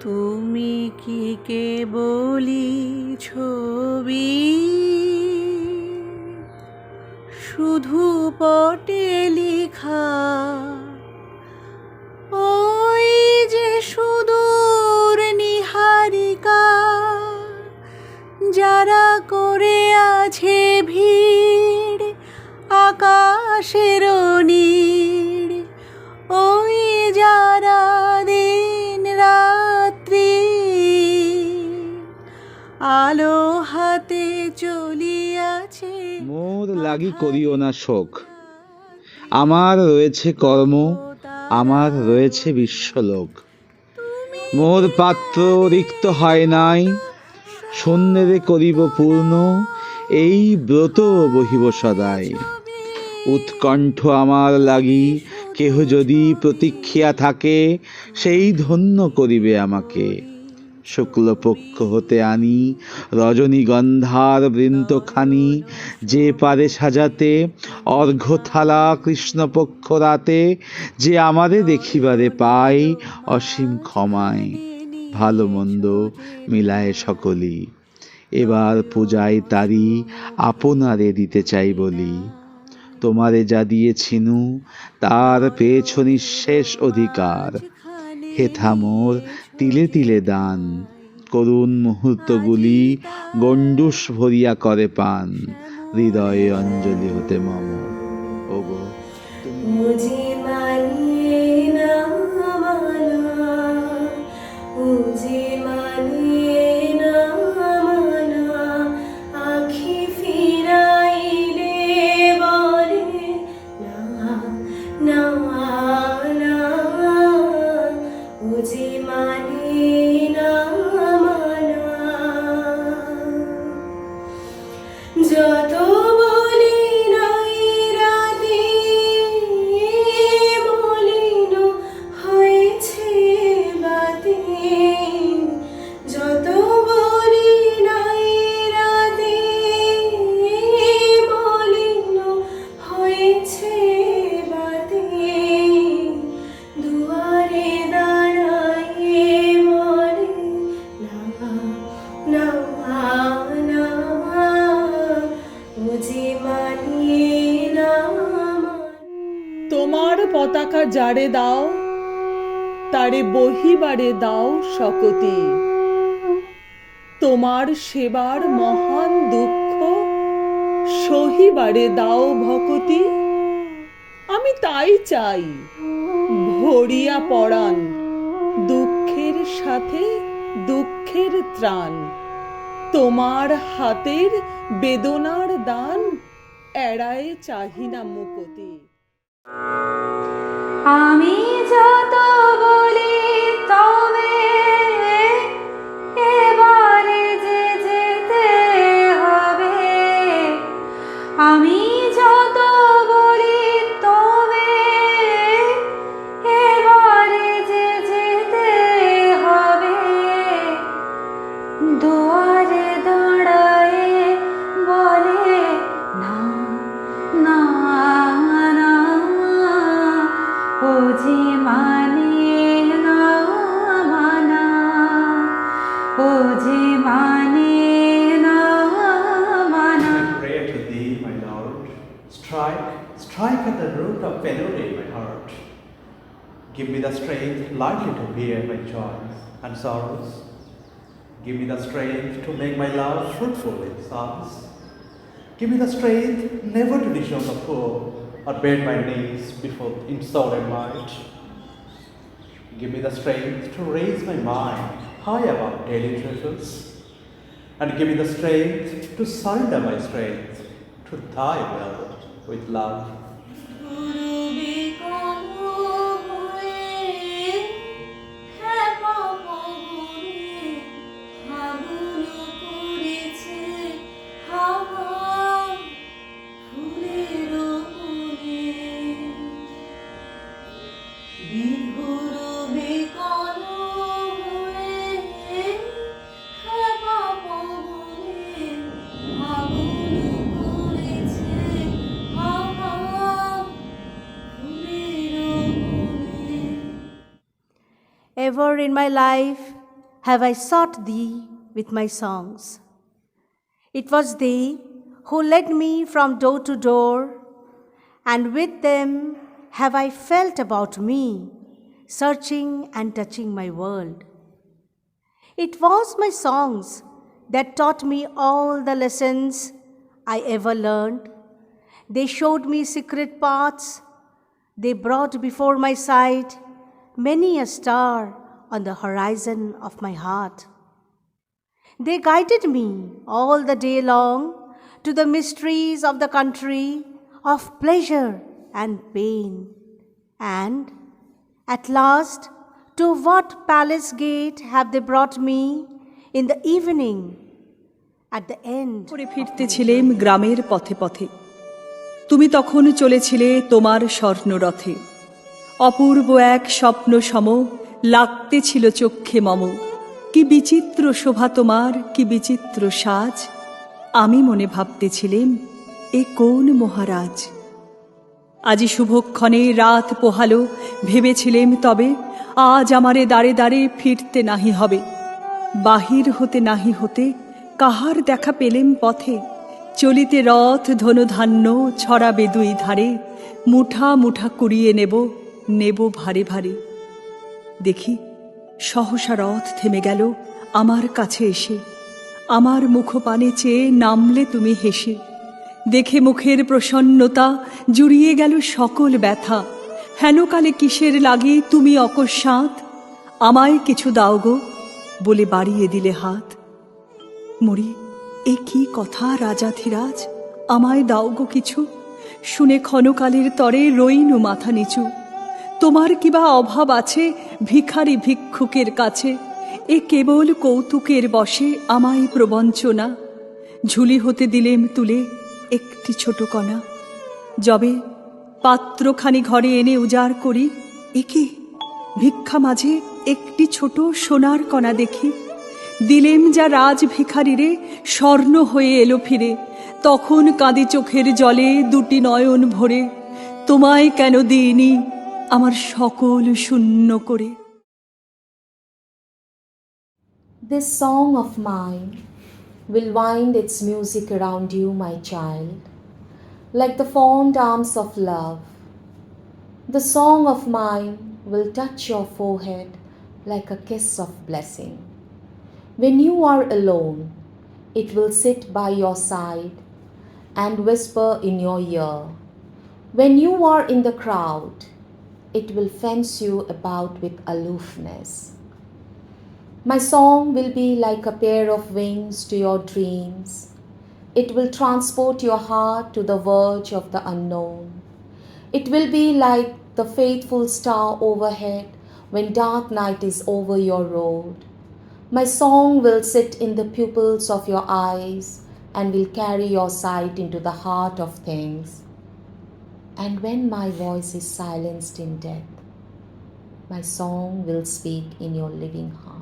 তুমি কি কেবলি ছবি, শুধু পটে লিখা, ওই যে সুদূর নিহারিকা, যারা করে আছে ভিড় আকাশের নীড়, ওই যারা দিন রাত্রি আলো হাতে চলিয়াছে। মোর লাগি করিও না শোক, আমার রয়েছে কর্ম, আমার রয়েছে বিশ্বলোক। মোর পাত্র রিক্ত হয় নাই, শূন্যেরে করিব পূর্ণ, এই ব্রত বহিব সদাই। উৎকণ্ঠ আমার লাগি কেহ যদি প্রতীক্ষিয়া থাকে, সেই ধন্য করিবে আমাকে। শুক্লপক্ষ হতে আনি রজনীগন্ধার বৃন্তখানি, যে পারে সাজাতে অর্ঘ্যথালা কৃষ্ণপক্ষ রাতে, যে আমারে দেখিবারে পাই অসীম ক্ষমায়। ভালো মন্দ মিলায় সকলি, এবার পূজায় তারি আপনারে দিতে চাই বলি। তোমারে যা দিয়েছিনু তার পেয়েছ নিঃশেষ অধিকার, হেথা মোর তিলে তিলে দান, করুণ মুহূর্তগুলি গণ্ডূষ ভরিয়া করে পান, হৃদয়ে অঞ্জলি হতে মম। ওগো মুঝে মানিয়ে না মানা, মুঝে মানিয়ে না মানা, আখি ফিরাইলে বলে না না না, মুঝে মানিয়ে না মানা। যত বলি নাই রাতে, মলিন হয়েছে বাতে, যত বলি নাই রাতে, মলিন হয়েছে বাতে, দুয়ারে দাঁড়ায়ে বলে না না না, মুঝে মানিয়ে না মানা। তোমার পতাকা যারে দাও, তারে বহিবারে দাও শকতি। তোমার সেবার মহান দুঃখ সহিবারে দাও ভকতি। আমি তাই চাই, ভরিয়া পরাণ দুঃখের সাথে দুঃখের ত্রাণ। তোমার হাতের বেদনার দান এড়ায়ে চাহি না মুকতি। আমি যত বলি তবে এবারে যে যেতে হবে, আমি যত বলি তবে এবারে যে যেতে হবে, দুয়ারে দাঁড়ায়ে বলে না না না, ও যে মানিয়ে না মানা, ও যে মানিয়ে না মানা। I pray to thee, my Lord, strike, strike at the root of penury, my heart. Give me the strength lightly to bear my joys and sorrows. Give me the strength to make my love fruitful in songs. Give me the strength never to disown the poor or bend my knees before insolent might. Give me the strength to raise my mind high above daily treasures, and give me the strength to surrender my strength to thy will with love. Ever in my life, have I sought thee with my songs. It was they who led me from door to door, and with them have I felt about me, searching and touching my world. It was my songs that taught me all the lessons I ever learned. They showed me secret paths. They brought before my sight many a star on the horizon of my heart. They guided me all the day long to the mysteries of the country, of pleasure and pain. And at last, to what palace gate have they brought me in the evening? At the end. করে ফিরতেছিলেম গ্রামের পথে পথে, তুমি তখন চলেছিলে তোমার স্বর্ণরথে। অপূর্ব এক স্বপ্ন সম লাগতেছিল চক্ষে মম। কি বিচিত্র শোভা তোমার, কি বিচিত্র সাজ। আমি মনে ভাবতেছিলেম, এ কোন মহারাজ। আজি শুভক্ষণে রাত পোহালো, ভেবেছিলেম তবে আজ আমারে দাঁড়ে দাঁড়ে ফিরতে নাহি হবে। বাহির হতে নাহি হতে কাহার দেখা পেলেম পথে। চলিতে রথ ধনুধান্য ছড়াবে দুই ধারে, মুঠা মুঠা কুড়িয়ে নেব, নেব ভারে ভারে। দেখি সহসা রথ থেমে গেল আমার কাছে এসে। আমার মুখপানে চেয়ে নামলে তুমি হেসে। দেখে মুখের প্রসন্নতা জুড়িয়ে গেল সকল ব্যথা। হেনকালে কিসের লাগে তুমি অকস্মাৎ, আমায় কিছু দাও গো বলে বাড়িয়ে দিলে হাত। মরি, এ কি কথা রাজাধিরাজ, আমায় দাও গো কিছু। শুনে ক্ষণকালের তরে রইনু মাথা নিচু। তোমার কিবা অভাব আছে ভিখারি ভিক্ষুকের কাছে, এ কেবল কৌতুকের বশে আমায় প্রবঞ্চনা। ঝুলি হতে দিলেম তুলে একটি ছোট কণা। যবে পাত্রখানি ঘরে এনে উজাড় করি, এ কি ভিক্ষা মাঝে একটি ছোট সোনার কণা দেখি। দিলেম যা রাজ ভিখারিরে, স্বর্ণ হয়ে এলো ফিরে। তখন কাঁদি চোখের জলে দুটি নয়ন ভরে, তোমায় কেন দিইনি আমার সকল শূন্য করে। This song of mine will wind its music around you, my child, like the fond arms of love. The song of mine will touch your forehead like a kiss of blessing. When you are alone, it will sit by your side and whisper in your ear. When you are in the crowd, it will fence you about with aloofness. My song will be like a pair of wings to your dreams. It will transport your heart to the verge of the unknown. It will be like the faithful star overhead when dark night is over your road. My song will sit in the pupils of your eyes and will carry your sight into the heart of things. And when my voice is silenced in death, my song will speak in your living heart.